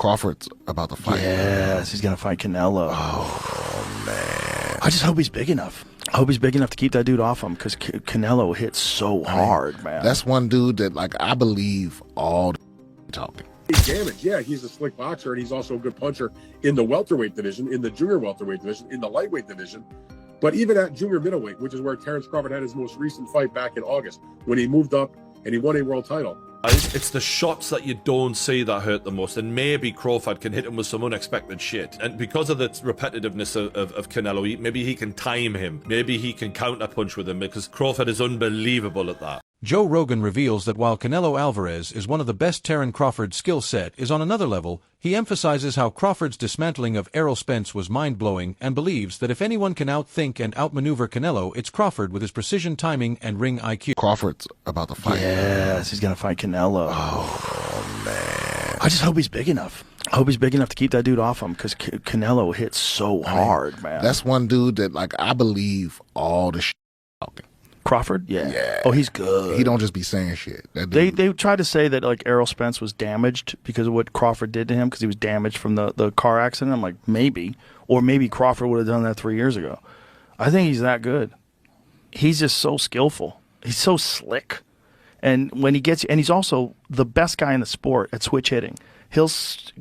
Crawford's about to fight. Yes, he's going to fight Canelo. Oh, man. I just hope he's big enough. I hope he's big enough to keep that dude off him because Canelo hits so hard, man. That's one dude that, like, I believe all the talking. He's damaged. Yeah, he's a slick boxer, and he's also a good puncher in the welterweight division, in the junior welterweight division, in the lightweight division. But even at junior middleweight, which is where Terence Crawford had his most recent fight back in August, when he moved up and he won a world title. It's the shots that you don't see that hurt the most, and maybe Crawford can hit him with some unexpected shit. And because of the repetitiveness of Canelo, maybe he can time him. Maybe he can counterpunch with him, because Crawford is unbelievable at that. Joe Rogan reveals that while Canelo Alvarez is one of the best, Terence Crawford's skill set is on another level. He emphasizes how Crawford's dismantling of Errol Spence was mind-blowing and believes that if anyone can outthink and outmaneuver Canelo, it's Crawford with his precision timing and ring IQ. Crawford's about to fight. Yes, he's going to fight Canelo. Oh, man. I just hope he's big enough. I hope he's big enough to keep that dude off him because Canelo hits so hard, man. That's one dude that, like, I believe all the talking. Crawford? Yeah. Oh, he's good. He don't just be saying shit. They tried to say that, like, Errol Spence was damaged because of what Crawford did to him because he was damaged from the car accident. I'm like, maybe. Or maybe Crawford would have done that 3 years ago. I think he's that good. He's just so skillful. He's so slick. And when he gets, and he's also the best guy in the sport at switch hitting. He'll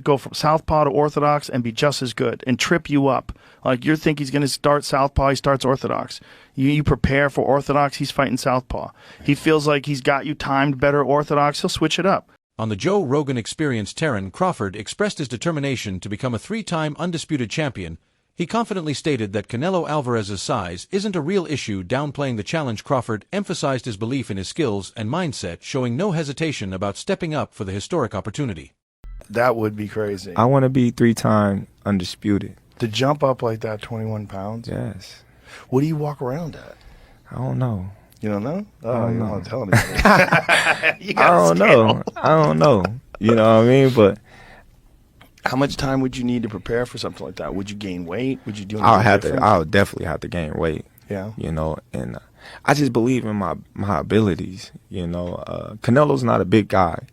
go from southpaw to orthodox and be just as good and trip you up. Like, you think he's going to start southpaw, he starts orthodox. You prepare for orthodox, he's fighting southpaw. He feels like he's got you timed better orthodox, he'll switch it up. On the Joe Rogan Experience, Terence Crawford expressed his determination to become a three-time undisputed champion. He confidently stated that Canelo Alvarez's size isn't a real issue, downplaying the challenge. Crawford emphasized his belief in his skills and mindset, showing no hesitation about stepping up for the historic opportunity. That would be crazy. I want to be three-time undisputed. To jump up like that, 21 pounds? Yes. What do you walk around at? I don't know. You don't know? Oh, you don't want to tell anybody. I don't know. I don't know. You know what I mean? But how much time would you need to prepare for something like that? Would you gain weight? Would you do anything different? I would definitely have to gain weight. Yeah. You know, and I just believe in my abilities. You know, Canelo's not a big guy.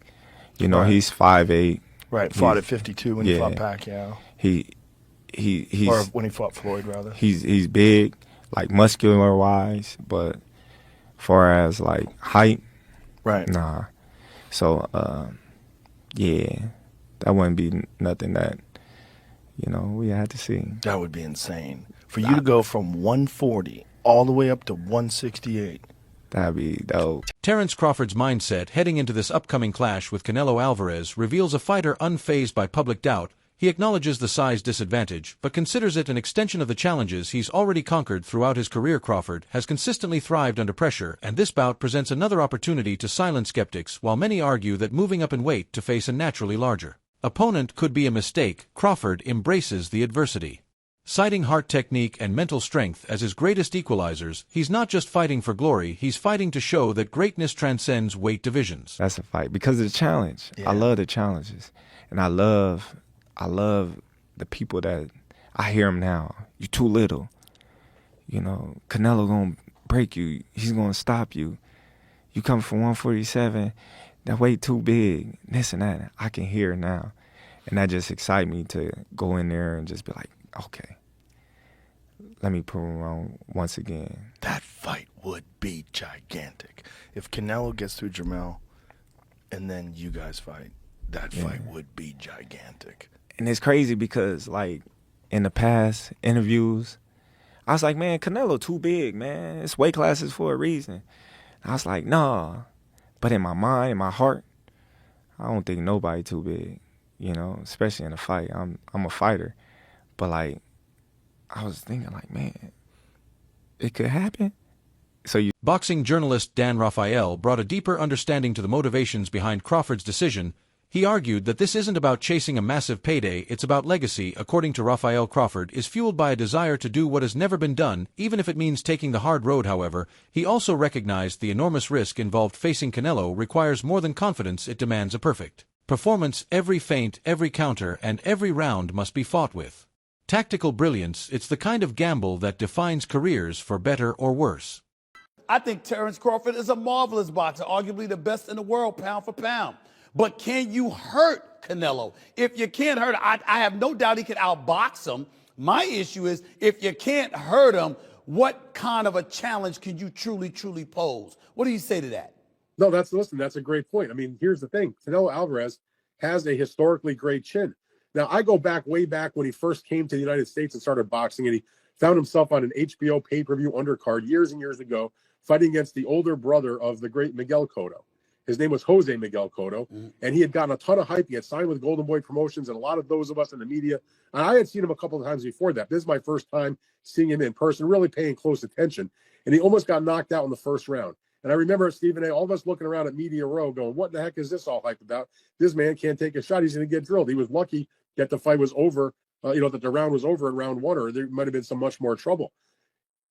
You know, Right. he's 5'8". Right. Fought at 52 when he fought Pacquiao. He's or when he fought Floyd, rather. He's big, like muscular wise, but far as like height, right? Nah. So yeah, that wouldn't be nothing that we had to see. That would be insane for you to go from 140 all the way up to 168. That'd be dope. Terence Crawford's mindset heading into this upcoming clash with Canelo Alvarez reveals a fighter unfazed by public doubt. He acknowledges the size disadvantage, but considers it an extension of the challenges he's already conquered throughout his career. Crawford has consistently thrived under pressure, and this bout presents another opportunity to silence skeptics. While many argue that moving up in weight to face a naturally larger opponent could be a mistake, Crawford embraces the adversity. Citing heart technique and mental strength as his greatest equalizers, he's not just fighting for glory, he's fighting to show that greatness transcends weight divisions. That's a fight because of the challenge. Yeah. I love the challenges, and I love the people that I hear them now. You're too little. You know, Canelo gonna break you. He's gonna stop you. You come from 147, that weight too big. This and that. I can hear now, and that just excites me to go in there and just be like, okay, let me prove him wrong once again. That fight would be gigantic. If Canelo gets through Jamel and then you guys fight, that fight would be gigantic. And it's crazy because, like, in the past interviews, I was like, man, Canelo too big, man. It's weight classes for a reason. I was like, nah. But in my mind, in my heart, I don't think nobody too big, especially in a fight. I'm a fighter. But, like, I was thinking, like, man, it could happen. Boxing journalist Dan Raphael brought a deeper understanding to the motivations behind Crawford's decision. He argued that this isn't about chasing a massive payday, it's about legacy. According to Raphael, Crawford is fueled by a desire to do what has never been done, even if it means taking the hard road. However, he also recognized the enormous risk involved. Facing Canelo requires more than confidence, it demands a perfect performance. Every feint, every counter, and every round must be fought with tactical brilliance. It's the kind of gamble that defines careers for better or worse. I think Terence Crawford is a marvelous boxer, arguably the best in the world, pound for pound. But can you hurt Canelo. If you can't hurt him, I have no doubt he could outbox him. My issue is if you can't hurt him, what kind of a challenge can you truly pose? What do you say to that? No, that's a great point. I mean, here's the thing. Canelo Alvarez has a historically great chin. Now, I go back way back when he first came to the United States and started boxing, and he found himself on an HBO pay-per-view undercard years and years ago, fighting against the older brother of the great Miguel Cotto. His name was Jose Miguel Cotto, and he had gotten a ton of hype. He had signed with Golden Boy Promotions, and a lot of those of us in the media. And I had seen him a couple of times before that. This is my first time seeing him in person, really paying close attention. And he almost got knocked out in the first round. And I remember Stephen A., all of us looking around at Media Row going, what the heck is this all hype about? This man can't take a shot. He's going to get drilled. He was lucky that the fight was over, that the round was over in round one, or there might have been some much more trouble.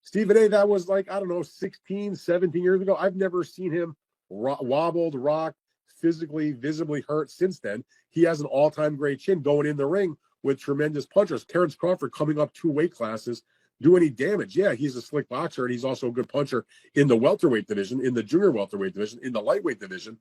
Stephen A., that was like, I don't know, 16, 17 years ago. I've never seen him wobbled, rocked, physically, visibly hurt since then. He has an all-time great chin going in the ring with tremendous punchers. Terence Crawford coming up 2 weight classes. Do any damage? Yeah, he's a slick boxer, and he's also a good puncher in the welterweight division, in the junior welterweight division, in the lightweight division.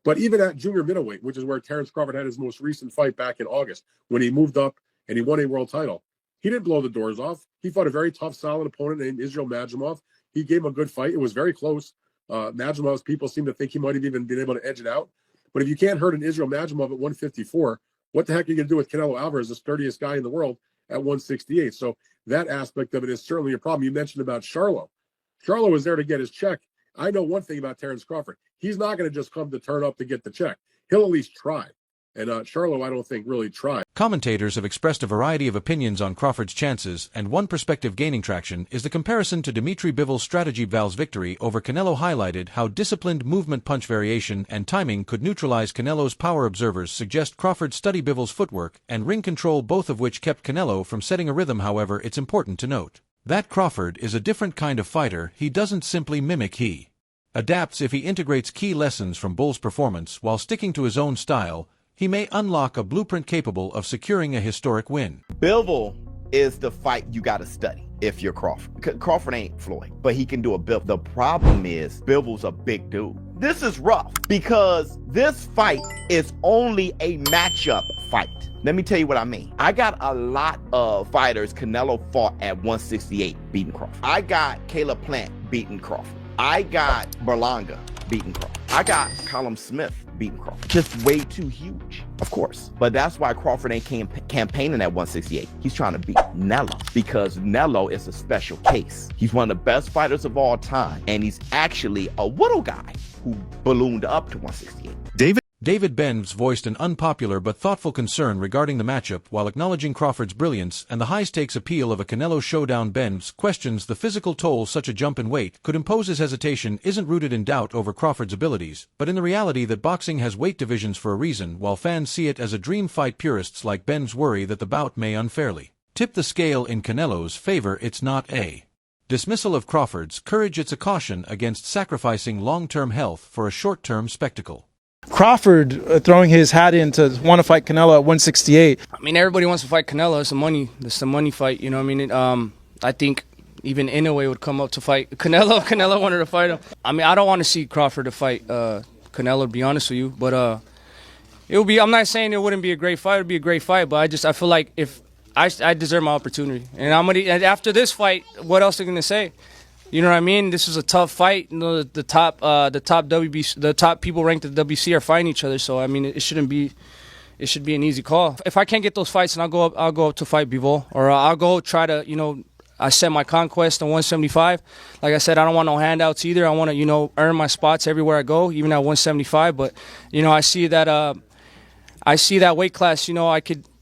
But even at junior middleweight, which is where Terence Crawford had his most recent fight back in August, when he moved up and he won a world title, he didn't blow the doors off. He fought a very tough, solid opponent named Israel Madrimov. He gave him a good fight. It was very close. Madrimov's people seem to think he might have even been able to edge it out. But if you can't hurt an Israel Madrimov at 154, what the heck are you going to do with Canelo Alvarez, the sturdiest guy in the world, at 168? So that aspect of it is certainly a problem. You mentioned about Charlo. Charlo was there to get his check. I know one thing about Terence Crawford. He's not going to just come to turn up to get the check. He'll at least try. And Charlo, I don't think, really tried. Commentators have expressed a variety of opinions on Crawford's chances, and one perspective gaining traction is the comparison to Dimitri Bivol's strategy Val's victory over Canelo highlighted how disciplined movement punch variation and timing could neutralize Canelo's power. Observers suggest Crawford study Bivol's footwork and ring control, both of which kept Canelo from setting a rhythm. However, it's important to note that Crawford is a different kind of fighter. He doesn't simply mimic, he adapts. If he integrates key lessons from Bull's performance while sticking to his own style, he may unlock a blueprint capable of securing a historic win. Bivol is the fight you got to study if you're Crawford. Crawford ain't Floyd, but he can do a Bivol. The problem is Bivol's a big dude. This is rough because this fight is only a matchup fight. Let me tell you what I mean. I got a lot of fighters Canelo fought at 168 beating Crawford. I got Caleb Plant beating Crawford. I got Berlanga beating Crawford. I got Callum Smith beating Crawford. Just way too huge, of course. But that's why Crawford ain't campaigning at 168. He's trying to beat Nello because Nello is a special case. He's one of the best fighters of all time, and he's actually a little guy who ballooned up to 168. David Benz voiced an unpopular but thoughtful concern regarding the matchup while acknowledging Crawford's brilliance and the high-stakes appeal of a Canelo showdown. Benz questions the physical toll such a jump in weight could impose. His hesitation isn't rooted in doubt over Crawford's abilities, but in the reality that boxing has weight divisions for a reason. While fans see it as a dream fight, purists like Benz worry that the bout may unfairly tip the scale in Canelo's favor. It's not a dismissal of Crawford's courage, it's a caution against sacrificing long-term health for a short-term spectacle. Crawford throwing his hat in to want to fight Canelo at 168. I mean, everybody wants to fight Canelo. It's a money fight. You know what I mean? I think even Inoue would come up to fight Canelo. Canelo wanted to fight him. I mean, I don't want to see Crawford to fight Canelo, to be honest with you. But it would be. I'm not saying it wouldn't be a great fight. It would be a great fight. But I feel like if I deserve my opportunity, and and after this fight, what else are you gonna say? You know what I mean? This is a tough fight. You know, the top people ranked at the WC are fighting each other. So I mean, it should be an easy call. If I can't get those fights, then I'll go up to fight Bivol, or I'll go try to I set my conquest on 175. Like I said, I don't want no handouts either. I want to earn my spots everywhere I go, even at 175. But I see that weight class.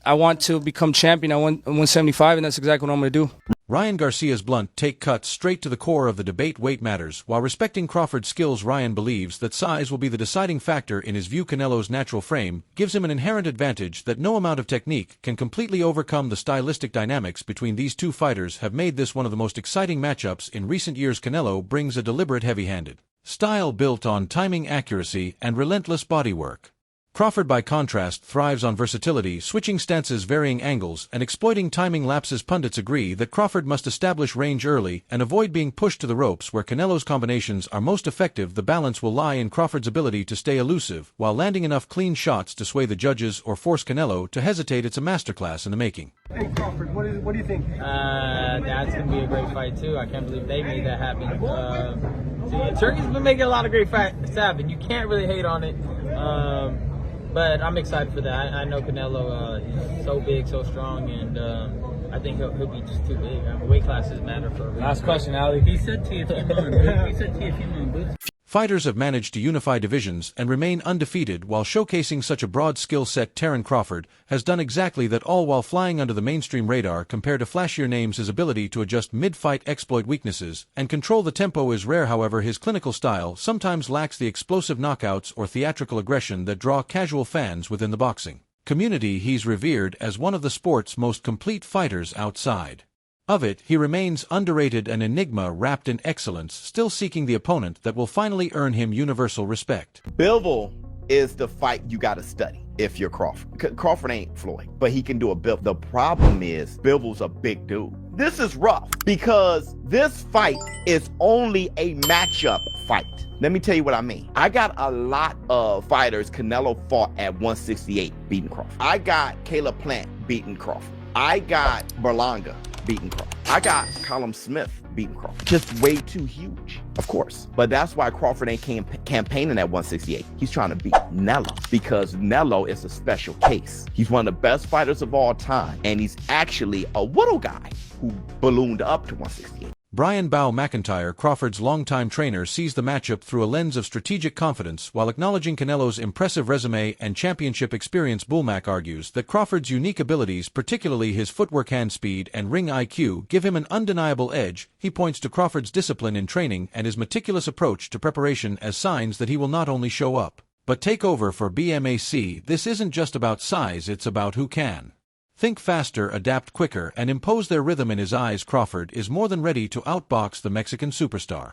I want to become champion at 175, and that's exactly what I'm going to do. Ryan Garcia's blunt take cuts straight to the core of the debate. Weight matters. While respecting Crawford's skills, Ryan believes that size will be the deciding factor. In his view, Canelo's natural frame gives him an inherent advantage that no amount of technique can completely overcome. The stylistic dynamics between these two fighters have made this one of the most exciting matchups in recent years. Canelo brings a deliberate, heavy-handed style built on timing, accuracy, and relentless bodywork. Crawford, by contrast, thrives on versatility, switching stances, varying angles, and exploiting timing lapses. Pundits agree that Crawford must establish range early and avoid being pushed to the ropes. Where Canelo's combinations are most effective, the balance will lie in Crawford's ability to stay elusive while landing enough clean shots to sway the judges or force Canelo to hesitate. It's a masterclass in the making. Hey Crawford, what do you think? That's going to be a great fight too. I can't believe they made that happen. Turkey's been making a lot of great fights happen. You can't really hate on it. But I'm excited for that. I know Canelo, he's so big, so strong, and I think he'll be just too big. Weight classes matter for a reason. Last question, Ali. He said TFM on. Fighters have managed to unify divisions and remain undefeated while showcasing such a broad skill set. Terence Crawford has done exactly that, all while flying under the mainstream radar. Compared to flashier names, his ability to adjust mid-fight, exploit weaknesses, and control the tempo is rare. However, his clinical style sometimes lacks the explosive knockouts or theatrical aggression that draw casual fans within the boxing community. He's revered as one of the sport's most complete fighters. Outside of it, he remains underrated, an enigma wrapped in excellence, still seeking the opponent that will finally earn him universal respect. Bivol is the fight you got to study if you're Crawford. Crawford ain't Floyd, but he can do a Bivol. The problem is Bivol's a big dude. This is rough because this fight is only a matchup fight. Let me tell you what I mean. I got a lot of fighters Canelo fought at 168 beating Crawford. I got Caleb Plant beating Crawford. I got Berlanga beating Crawford. I got Callum Smith beating Crawford. Just way too huge, of course. But that's why Crawford ain't campaigning at 168. He's trying to beat Canelo because Canelo is a special case. He's one of the best fighters of all time, and he's actually a little guy who ballooned up to 168. Brian Bow McIntyre, Crawford's longtime trainer, sees the matchup through a lens of strategic confidence while acknowledging Canelo's impressive resume and championship experience. Bullmack argues that Crawford's unique abilities, particularly his footwork, hand speed, and ring IQ, give him an undeniable edge. He points to Crawford's discipline in training and his meticulous approach to preparation as signs that he will not only show up, but take over for BMAC. This isn't just about size, it's about who can think faster, adapt quicker, and impose their rhythm. In his eyes, Crawford is more than ready to outbox the Mexican superstar.